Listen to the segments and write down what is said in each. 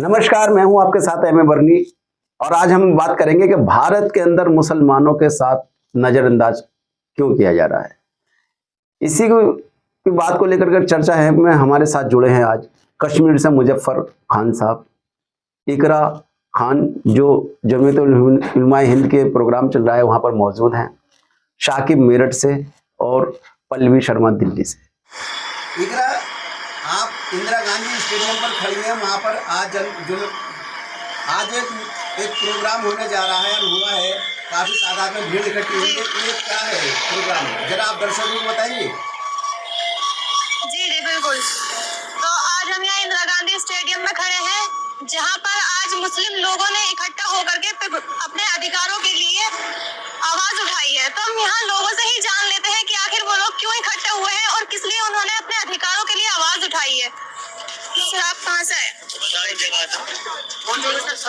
नमस्कार, मैं हूं आपके साथ एम ए बर्नी और आज हम बात करेंगे कि भारत के अंदर मुसलमानों के साथ नजरअंदाज क्यों किया जा रहा है। इसी की बात को लेकर के चर्चा है में हमारे साथ जुड़े हैं आज कश्मीर से मुजफ्फर खान साहब, इकरा खान जो जमीयत उलमा हिंद के प्रोग्राम चल रहा है वहां पर मौजूद हैं, शाकिब मेरठ से और पल्लवी शर्मा दिल्ली से। इकरा, आप इंदिरा गांधी स्टेडियम पर खड़ी हैं, वहाँ पर आज एक प्रोग्राम होने जा रहा है और हुआ है, काफ़ी तादाद में भीड़ इकट्ठी हुई है। ये क्या है प्रोग्राम, जरा आप दर्शकों को बताइए। जी बिल्कुल। तो आज हम यहाँ इंदिरा गांधी स्टेडियम में खड़े हैं, जहाँ पर आज मुस्लिम लोगों ने इकट्ठा होकर के अपने अधिकारों के लिए आवाज उठाई है। तो हम यहाँ लोगों से ही जान लेते हैं कि आखिर वो लोग क्यों इकट्ठे हुए हैं और किस लिए उन्होंने अपने अधिकारों के लिए आवाज उठाई है। सर, आप कहाँ से आए?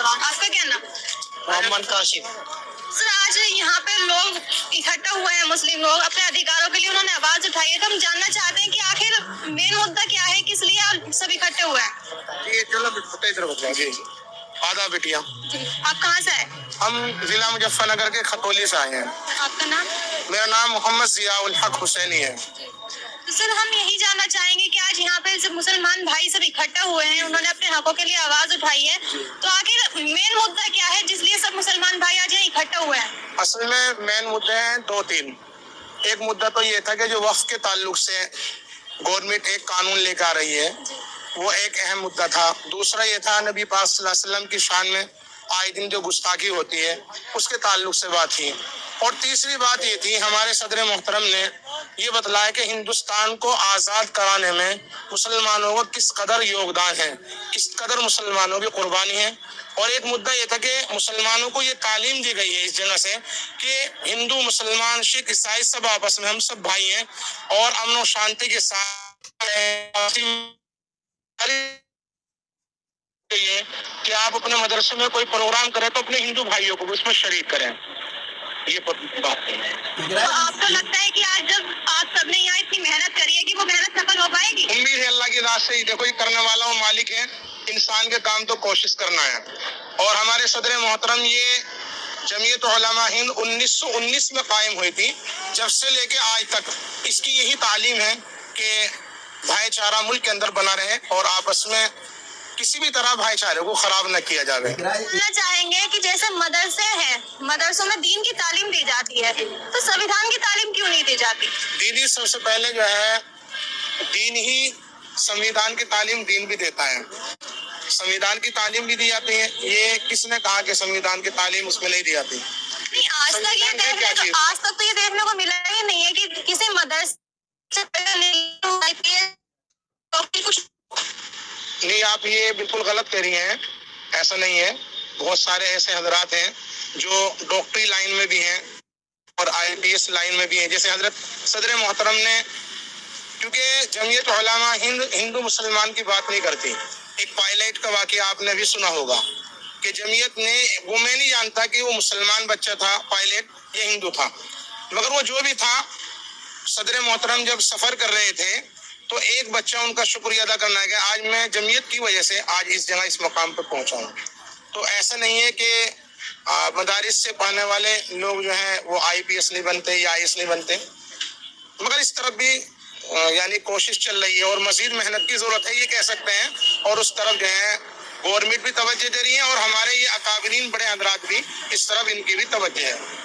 आपका क्या नाम? मोहम्मद काशिफ। सर, आज यहाँ पे लोग इकट्ठा हुए हैं, मुस्लिम लोग अपने अधिकारों के लिए उन्होंने आवाज उठाई है। तो हम जानना चाहते हैं कि आखिर मेन मुद्दा क्या है, किस लिए आप सब इकट्ठे हुए हैं? आधा बिटिया। आप कहाँ से आए? हम जिला मुजफ्फरनगर के खतौली से आए हैं। आपका नाम? मेरा नाम मोहम्मद जियाउल हक हुसैनी है। तो सर, हम यही जानना चाहेंगे कि आज यहाँ पे सब मुसलमान भाई सब इकट्ठा हुए हैं, उन्होंने अपने हकों के लिए आवाज उठाई है। तो आखिर मेन मुद्दा क्या है जिसलिए सब मुसलमान भाई आज यहाँ इकट्ठा हुए हैं? असल में मेन मुद्दे हैं दो तीन। एक मुद्दा तो ये था कि जो वक्फ के ताल्लुक से गवर्नमेंट एक कानून लेकर आ रही है, वो एक अहम मुद्दा था। दूसरा ये था नबी पाक सल्लल्लाहु अलैहि वसल्लम की शान में आए दिन जो गुस्ताखी होती है उसके ताल्लुक से बात थी। और तीसरी बात ये थी, हमारे सदर मोहतरम ने ये बतलाया कि हिंदुस्तान को आज़ाद कराने में मुसलमानों को किस कदर योगदान है, किस कदर मुसलमानों की कुर्बानी है। और एक मुद्दा ये था कि मुसलमानों को ये तालीम दी गई है इस जगह से कि हिंदू मुसलमान सिख ईसाई सब आपस में हम सब भाई हैं और अमन और शांति के साथ कि आप अपने मदरसे में कोई प्रोग्राम करें तो अपने हिंदू भाइयों को उसमें शरीक करें। ये बात है। तो आपको लगता है कि आज जब आप सबने यहाँ इतनी मेहनत करी है कि वो मेहनत सफल हो पाएगी? उम्मीद है अल्लाह की राह से ही। देखो, ये करने वाला वो मालिक है, इंसान के काम तो कोशिश करना है। और हमारे सदर मोहतरम ये जमीयत उलमा हिंद 1919 में कायम हुई थी। जब से लेके आज तक इसकी यही तालीम है कि भाईचारा मुल्क के अंदर बना रहे और आपस में किसी भी तरह भाईचारे को खराब न किया जाए। जानना चाहेंगे कि जैसे मदरसे हैं, मदरसों में दीन की तालीम दी जाती है, तो संविधान की तालीम क्यों नहीं दी जाती? दीदी सबसे पहले जो है दीन ही, संविधान की तालीम दीन भी देता है, संविधान की तालीम भी दी जाती है। ये किसने कहा कि संविधान की तालीम उसमें नहीं दी जाती? नहीं, आज तक तो ये देखने को मिला ही नहीं है कि किसी मदरसे नहीं, आप ये बिल्कुल गलत कह रही हैं, ऐसा नहीं है। बहुत सारे ऐसे हजरात हैं जो डॉक्टरी लाइन में भी हैं और IPS लाइन में भी हैं। जैसे हजरत सदर मोहतरम ने, क्योंकि जमीयत उलमा हिंद हिंदू मुसलमान की बात नहीं करती। एक पायलट का वाकया आपने भी सुना होगा कि जमीयत ने, वो मैं नहीं जानता कि वो मुसलमान बच्चा था पायलट या हिंदू था, मगर वो जो भी था, सदर मोहतरम जब सफर कर रहे थे तो एक बच्चा उनका शुक्रिया अदा करना है। आज मैं जमीयत की वजह से आज इस जगह इस मकाम पर पहुंचा हूँ। तो ऐसा नहीं है कि मदारिस से पढ़ने वाले लोग जो हैं वो IPS नहीं बनते या IAS नहीं बनते, मगर इस तरफ भी यानी कोशिश चल रही है और मजीद मेहनत की जरूरत है, ये कह सकते हैं। और उस तरफ जो है गवर्नमेंट भी तवज्जो दे रही है और हमारे ये अकाबरीन बड़े हजरात भी इस तरफ, इनकी भी तवज्जो है।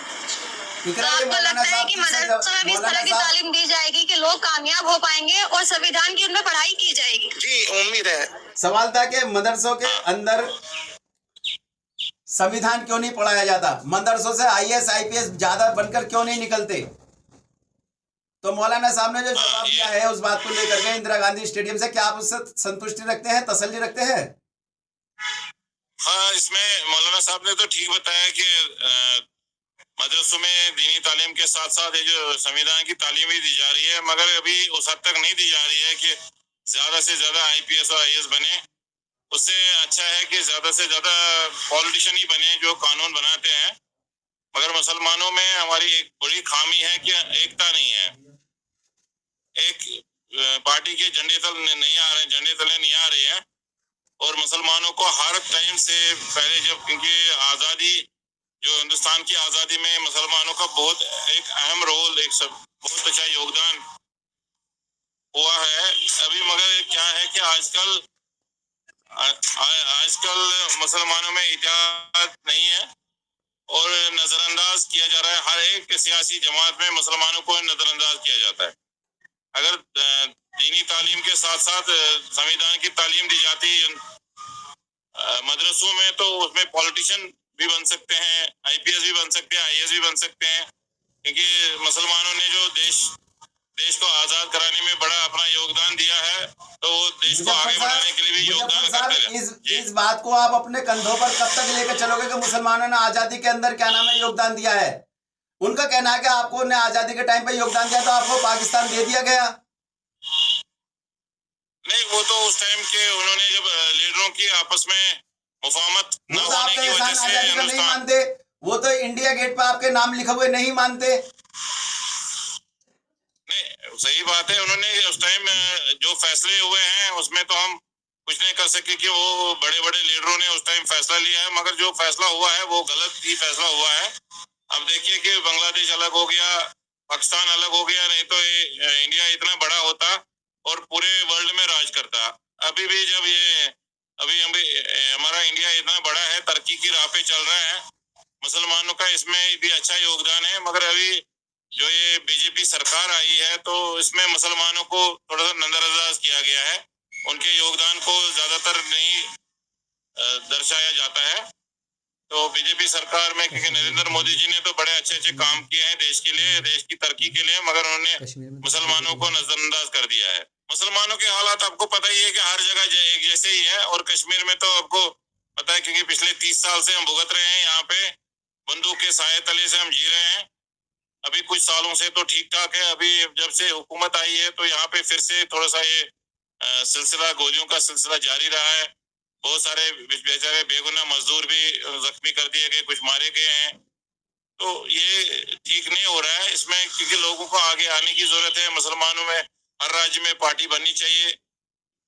तो आपको लगता है कि मदरसों में भी इस तरह की तालीम दी जाएगी कि लोग कामयाब हो पाएंगे और संविधान की उनमें पढ़ाई की जाएगी? जी, उम्मीद है। सवाल था कि मदरसों के अंदर संविधान क्यों नहीं पढ़ाया जाता, मदरसों से IAS IPS ज्यादा बनकर क्यों नहीं निकलते? तो मौलाना साहब ने जो जवाब दिया है उस बात को लेकर के इंदिरा गांधी स्टेडियम से, क्या आप उससे संतुष्टि रखते हैं, तसल्ली रखते हैं? हाँ, इसमें मौलाना साहब ने तो ठीक बताया कि मदरसों में दीनी तालीम के साथ साथ ये जो संविधान की तालीम भी दी जा रही है, मगर अभी उस हद तक नहीं दी जा रही है कि ज्यादा से ज्यादा IPS और IAS बने। उससे अच्छा है कि ज्यादा से ज्यादा पॉलिटिशियन ही बने जो कानून बनाते हैं। मगर मुसलमानों में हमारी एक बड़ी खामी है कि एकता नहीं है। एक पार्टी के झंडे तले नहीं आ रहे हैं, और मुसलमानों को हर टाइम से पहले जब, क्योंकि आज़ादी जो हिंदुस्तान की आज़ादी में मुसलमानों का बहुत एक अहम रोल, एक सब बहुत अच्छा योगदान हुआ है अभी। मगर क्या है कि आजकल मुसलमानों में इत्तेहाद नहीं है और नजरअंदाज किया जा रहा है। हर एक सियासी जमात में मुसलमानों को नजरअंदाज किया जाता है। अगर दीनी तालीम के साथ साथ संविधान की तालीम दी जाती मदरसों में, तो उसमें पॉलिटिशियन भी बन सकते हैं, आईपीएस भी बन सकते हैं, आईएएस भी बन सकते हैं, क्योंकि मुसलमानों ने जो देश को आजाद कराने में बड़ा अपना योगदान दिया है, तो वो देश को आगे बढ़ाने के लिए भी योगदान करते हैं। इस बात को आप अपने कंधों पर कब तक लेकर चलोगे कि मुसलमानों ने आजादी के अंदर क्या नाम है योगदान दिया है? उनका कहना है कि आपको ने आजादी के टाइम पे योगदान दिया तो आपको पाकिस्तान दे दिया गया। नहीं, वो तो उस टाइम के उन्होंने जब लीडरों की आपस में मुफाहमत न होने की वजह से नहीं मानते, वो तो इंडिया गेट पे आपके नाम लिखे हुए नहीं मानते। नहीं, सही बात है, उन्होंने उस टाइम जो फैसले हुए हैं उसमें तो हम कुछ नहीं कर सके कि वो बड़े बड़े लीडरों ने उस टाइम फैसला लिया है, मगर जो फैसला हुआ है वो गलत ही फैसला हुआ है। अब देखिए कि बांग्लादेश अलग हो गया, पाकिस्तान अलग हो गया, नहीं तो इंडिया इतना बड़ा होता और पूरे वर्ल्ड में राज करता। अभी भी जब अभी हमारा इंडिया इतना बड़ा है, तरक्की की राह पे चल रहा है, मुसलमानों का इसमें भी अच्छा योगदान है, मगर अभी जो ये बीजेपी सरकार आई है तो इसमें मुसलमानों को थोड़ा सा नजरअंदाज किया गया है, उनके योगदान को ज्यादातर नहीं दर्शाया जाता है। तो बीजेपी सरकार में, क्योंकि नरेंद्र मोदी जी ने तो बड़े अच्छे अच्छे काम किए हैं देश के लिए, देश की तरक्की के लिए, मगर उन्होंने मुसलमानों को नजरअंदाज कर दिया है। मुसलमानों के हालात आपको पता ही है कि हर जगह एक जैसे ही है, और कश्मीर में तो आपको पता है क्योंकि पिछले 30 साल से हम भुगत रहे हैं, यहाँ पे बंदूक के साए तले से हम जी रहे हैं। अभी कुछ सालों से तो ठीक ठाक है, अभी जब से हुकूमत आई है तो यहाँ पे फिर से थोड़ा सा ये सिलसिला, गोलियों का सिलसिला जारी रहा है। बहुत सारे बेचारे बेगुनाह मजदूर भी जख्मी कर दिए गए, कुछ मारे गए हैं। तो ये ठीक नहीं हो रहा है इसमें, क्योंकि लोगों को आगे आने की जरूरत है। मुसलमानों में हर राज्य में पार्टी बननी चाहिए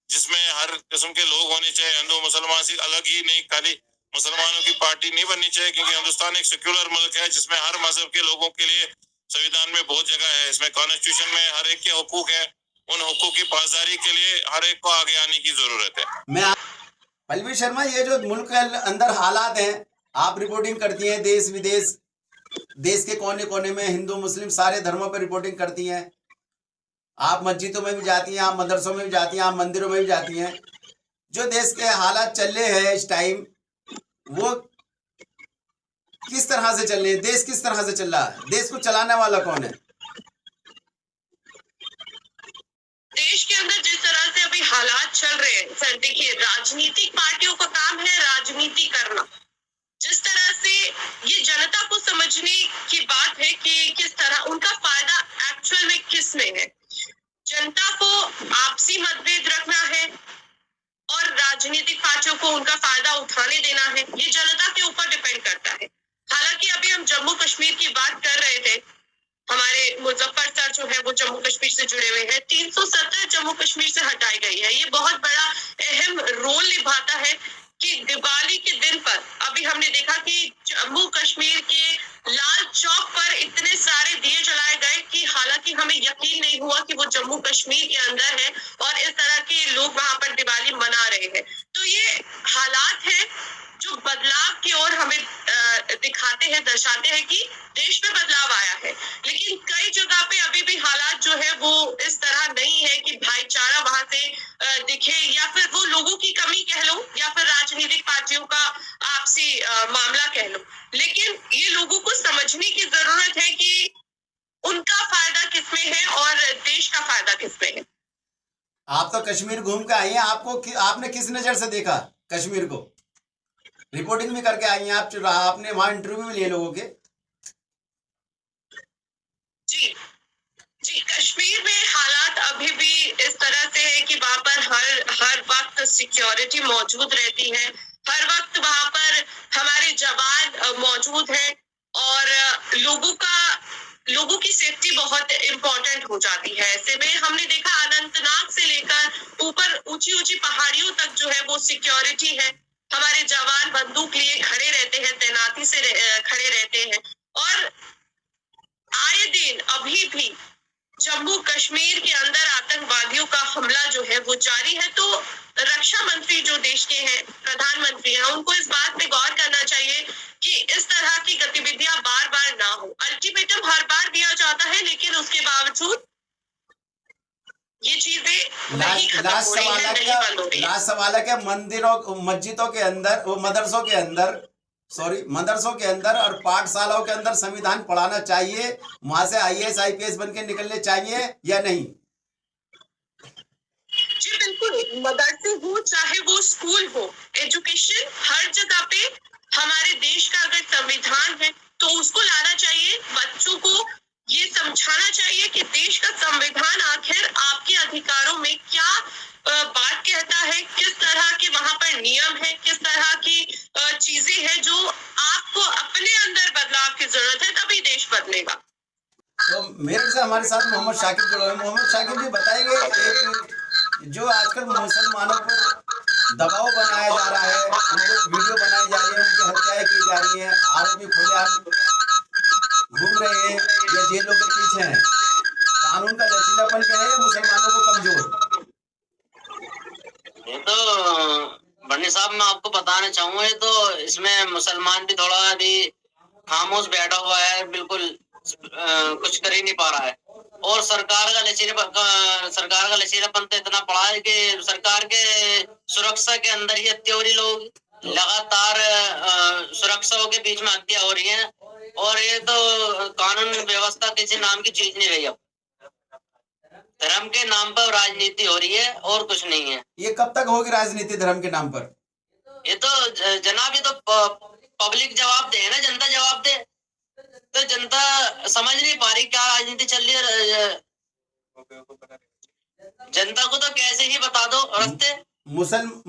जिसमें हर किस्म के लोग होने चाहिए, हिंदू मुसलमान से अलग ही नहीं, खाली मुसलमानों की पार्टी नहीं बननी चाहिए, क्योंकि हिंदुस्तान एक सेक्युलर मुल्क है जिसमें हर मजहब के लोगों के लिए संविधान में बहुत जगह है, इसमें कॉन्स्टिट्यूशन में हर एक के हुकूक है, उन हुकूक की पासदारी के लिए हर एक को आगे आने की जरूरत है। पल्लवी शर्मा, ये जो मुल्क के अंदर हालात हैं, आप रिपोर्टिंग करती हैं देश विदेश, देश के कोने कोने में हिंदू मुस्लिम सारे धर्मों पर रिपोर्टिंग करती हैं, आप मस्जिदों में भी जाती हैं, आप मदरसों में भी जाती हैं, आप मंदिरों में भी जाती हैं। जो देश के हालात चल रहे हैं इस टाइम, वो किस तरह से चल रहे हैं? देश किस तरह से चल रहा है? देश को चलाने वाला कौन है? देश के अंदर जिस तरह से अभी हालात चल रहे हैं सर, देखिए राजनीतिक पार्टियों का काम है राजनीति करना। जिस तरह से ये जनता को समझने की बात है कि किस तरह उनका फायदा एक्चुअल में किस में है। जनता को आपसी मतभेद रखना है और राजनीतिक पार्टियों को उनका फायदा उठाने देना है, ये जनता के ऊपर डिपेंड करता है। हालांकि अभी हम जम्मू कश्मीर की बात कर रहे थे, हमारे मुजफ्फर सर जो है वो जम्मू कश्मीर से जुड़े हुए हैं, 370 जम्मू कश्मीर से हटाई गई है। ये बहुत बड़ा अहम रोल निभाता है कि दिवाली के दिन पर अभी हमने देखा कि जम्मू कश्मीर के लाल चौक पर इतने सारे दिए जलाए गए कि हालांकि हमें यकीन नहीं हुआ कि वो जम्मू कश्मीर के अंदर है और इस तरह के लोग वहां पर दिवाली मना रहे हैं। तो ये हालात है जो बदलाव की ओर हमें दिखाते हैं, दर्शाते हैं कि देश में बदलाव आया है। लेकिन कई जगह पे अभी भी हालात जो है वो इस तरह नहीं है कि भाईचारा वहां से दिखे, या फिर वो लोगों की कमी कह लो या फिर राजनीतिक पार्टियों का आपसी मामला कह लो। लेकिन ये लोगों को समझने की जरूरत है कि उनका फायदा किसमें है और देश का फायदा किसमें है। आप तो कश्मीर घूम के आई हैं, आपने किस नजर से देखा कश्मीर को? रिपोर्टिंग भी करके आई हैं आप, आपने वहां इंटरव्यू भी लिए लोगों के। जी, कश्मीर में हालात अभी भी इस तरह से है कि वहां पर हर वक्त सिक्योरिटी मौजूद रहती है, हर वक्त वहां पर हमारे जवान मौजूद हैं और लोगों की सेफ्टी बहुत इम्पोर्टेंट हो जाती है। ऐसे में हमने देखा अनंतनाग से लेकर ऊपर ऊंची ऊंची पहाड़ियों तक जो है वो सिक्योरिटी है। हमारे जवान बंदूक लिए खड़े रहते हैं, तैनाती से खड़े रहते हैं। और आए दिन अभी भी जम्मू कश्मीर के अंदर आतंकवादियों का हमला जो है वो जारी है। तो रक्षा मंत्री जो देश के हैं, प्रधानमंत्री हैं, उनको इस बात पे गौर करना चाहिए कि इस तरह की गतिविधियां बार बार ना हो। अल्टीमेटम हर बार दिया जाता है, लेकिन उसके बावजूद ये चीजें नहीं खत्म हो रही है, नहीं बंद हो रही है। लास्ट सवाल है कि मंदिरों मस्जिदों के अंदर, वो मदरसों के अंदर, मदरसों के अंदर और पाठशालाओं के अंदर संविधान पढ़ाना चाहिए, वहां से IAS IPS बन के निकलने चाहिए या नहीं? जी बिल्कुल, मदरसे हो चाहे वो स्कूल हो, एजुकेशन हर जगह पे हमारे देश का अगर संविधान है तो उसको लाना चाहिए। बच्चों को ये समझाना चाहिए कि देश का संविधान आखिर आपके अधिकारों में क्या बात कहता है, किस तरह के वहां पर नियम है, किस तरह की चीजें हैं जो आपको अपने अंदर बदलाव की जरूरत है, तभी देश बदलेगा। तो मेरे से हमारे साथ मोहम्मद शाकिब जुड़े हुए। मोहम्मद शाकिब जी बताएंगे, एक जो आजकल मुसलमानों पर दबाव बनाया जा रहा है, उनको वीडियो बनाई जा रही है, उनकी हत्याएं की जा रही हैं, आरोपी खुलेआम घूम रहे हैं या जेलों के पीछे हैं, कानून का लचीलापन क्या है या मुसलमानों को कमजोर? ये तो बन्नी साहब मैं आपको बताना चाहूंगा, ये तो इसमें मुसलमान भी थोड़ा अभी खामोश बैठा हुआ है, बिल्कुल कुछ कर ही नहीं पा रहा है। और सरकार का लचीलापन तो इतना पड़ा है कि सरकार के सुरक्षा के अंदर ही हत्या हो रही, लोग लगातार सुरक्षाओं के बीच में हत्या हो रही है। और ये तो कानून व्यवस्था किसी नाम की चीज नहीं रही, अब धर्म के नाम पर राजनीति हो रही है और कुछ नहीं है। ये कब तक होगी राजनीति धर्म के नाम पर? ये तो जनाब, ये तो पब्लिक जवाब दे ना, जनता जवाब दे। तो जनता समझ नहीं पा रही क्या राजनीति चल रही है। जनता को तो कैसे ही बता दो रास्ते।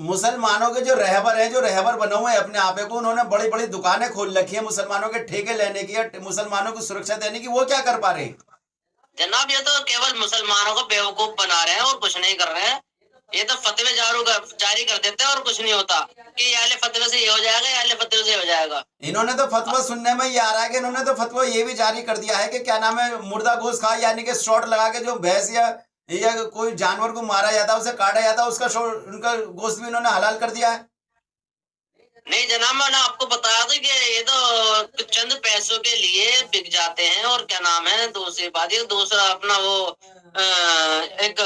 मुसलमानों के जो रहबर हैं, जो रहबर बने हुए हैं अपने आपे को, उन्होंने बड़ी बड़ी दुकानें खोल रखी है मुसलमानों के ठेके लेने की या मुसलमानों को सुरक्षा देने की, वो क्या कर पा रहे हैं? जनाब, ये तो केवल मुसलमानों को बेवकूफ बना रहे हैं और कुछ नहीं कर रहे हैं। ये तो फतवे जारी कर देते हैं और कुछ नहीं होता कि याले फतवे से ये हो जाएगा, याले फतवे से हो जाएगा। इन्होंने तो फतवा सुनने में ये आ रहा है कि इन्होंने तो फतवा ये भी जारी कर दिया है कि क्या नाम है, मुर्दा गोश्त खा, यानी कि शॉट लगा के जो भैंस या कोई जानवर को मारा जाता है, उसे काटा जाता है, उसका उनका गोश्त भी इन्होंने हलाल कर दिया है। नहीं जनाब, मैंने आपको बताया था कि ये तो चंद पैसों के लिए बिक जाते हैं। और क्या नाम है, दूसरी बात, ये दूसरा अपना वो एक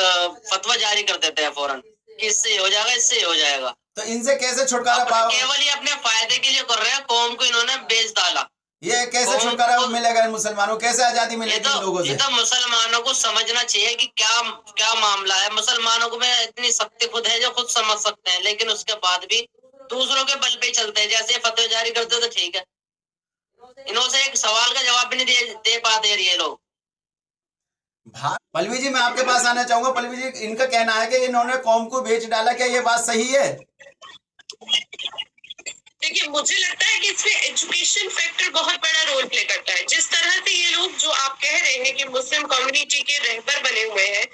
फतवा जारी कर देते हैं फौरन कि इससे हो जाएगा, इससे हो जाएगा। तो इनसे कैसे छुटकारा पाओ? केवल ये अपने फायदे के लिए कर रहे हैं, कौम को इन्होंने बेच डाला। ये कैसे छुटकारा मिलेगा इन मुसलमानों, कैसे आजादी मिलेगी इन लोगों से? ये तो मुसलमानों को समझना चाहिए कि क्या मामला है। मुसलमानों को में इतनी शक्ति खुद है जो खुद समझ सकते हैं, लेकिन उसके बाद भी दूसरों के बल पे चलते हैं। जैसे फतवा जारी करते तो ठीक है, इन्होंने एक सवाल का जवाब भी नहीं दे पाते ये लोग। पल्लवी जी, मैं आपके पास आना चाहूंगा। पल्लवी जी, इनका कहना है कि इन्होंने कौम को बेच डाला, क्या ये बात सही है? देखिए, मुझे लगता है कि इसमें एजुकेशन फैक्टर बहुत बड़ा रोल प्ले करता है। जिस तरह से ये लोग जो आप कह रहे हैं कि मुस्लिम कम्युनिटी के रहबर बने हुए हैं,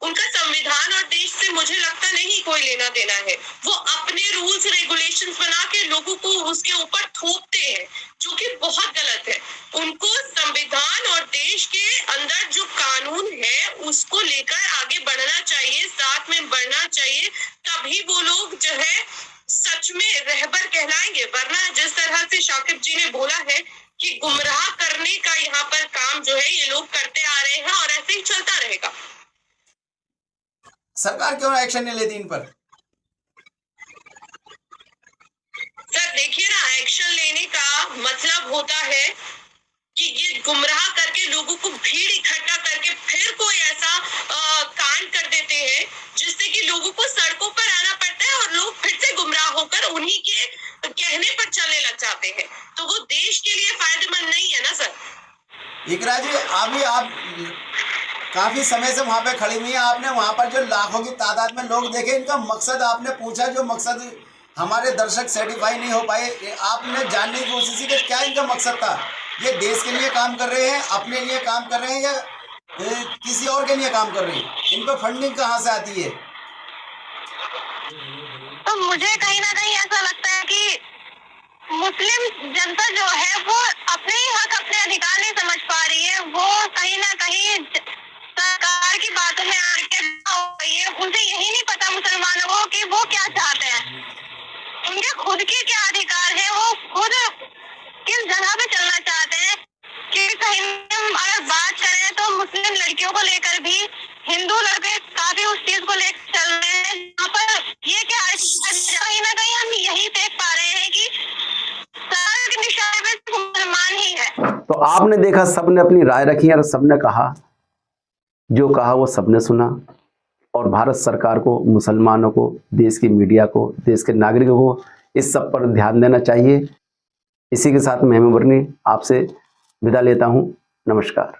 उनका संविधान और देश से मुझे लगता नहीं कोई लेना देना है। वो अपने रूल्स रेगुलेशंस बना के लोगों को उसके ऊपर थोपते हैं, जो कि बहुत गलत है। उनको संविधान और देश के अंदर जो कानून है उसको लेकर आगे बढ़ना चाहिए, साथ में बढ़ना चाहिए, तभी वो लोग जो है सच में रहबर कहलाएंगे। वरना जिस तरह से शाकिब जी ने बोला है कि गुमराह करने का यहाँ पर काम जो है ये लोग करते आ रहे हैं और ऐसे ही चलता रहेगा। सरकार क्यों एक्शन नहीं लेती इन पर? सर देखिए ना, एक्शन लेने का मतलब होता है कि ये गुमराह करके लोगों को भीड़ इकट्ठा करके फिर कोई ऐसा कांड कर देते हैं जिससे कि लोगों को सड़कों पर आना पड़ता है और लोग फिर से गुमराह होकर उन्हीं के कहने पर चलने लग जाते हैं। तो वो देश के लिए फायदेमंद नहीं है ना सर। इकरा जी, अभी आप काफी समय से वहां पे खड़ी हुई हैं, आपने वहां पर जो लाखों की तादाद में लोग देखे, इनका मकसद आपने पूछा, जो मकसद हमारे दर्शक सेटिस्फाई नहीं हो पाए, आपने जानने की कोशिश की कि क्या इनका मकसद था? ये देश के लिए काम कर रहे हैं, अपने लिए काम कर रहे हैं, या किसी और के लिए काम कर रहे हैं? इन पर फंडिंग कहाँ से आती है? तो मुझे कहीं ना कहीं ऐसा लगता है कि मुस्लिम जनता जो है वो अपने ही हक, अपने अधिकार नहीं समझ पा रही है। वो कहीं ना कहीं सरकार की बातों में आके हो गई है। उनसे यही नहीं पता मुसलमानों को कि वो क्या चाहते हैं, उनके खुद के क्या अधिकार है, वो खुद किस जगह पे चलना चाहते हैं। कि कहीं हम अगर बात करें तो मुस्लिम लड़कियों को लेकर भी हिंदू लड़के काफी उस चीज को लेकर चल रहे हैं, यहाँ पर ये क्या कहीं ना कहीं हम यही देख पा रहे हैं कि सरकार के निशाने पे मुसलमान ही है। तो आपने देखा, सबने अपनी राय रखी और सबने कहा, जो कहा वो सबने सुना। और भारत सरकार को, मुसलमानों को, देश की मीडिया को, देश के नागरिकों को इस सब पर ध्यान देना चाहिए। इसी के साथ मैं हेमंत बर्नी आपसे विदा लेता हूँ। नमस्कार।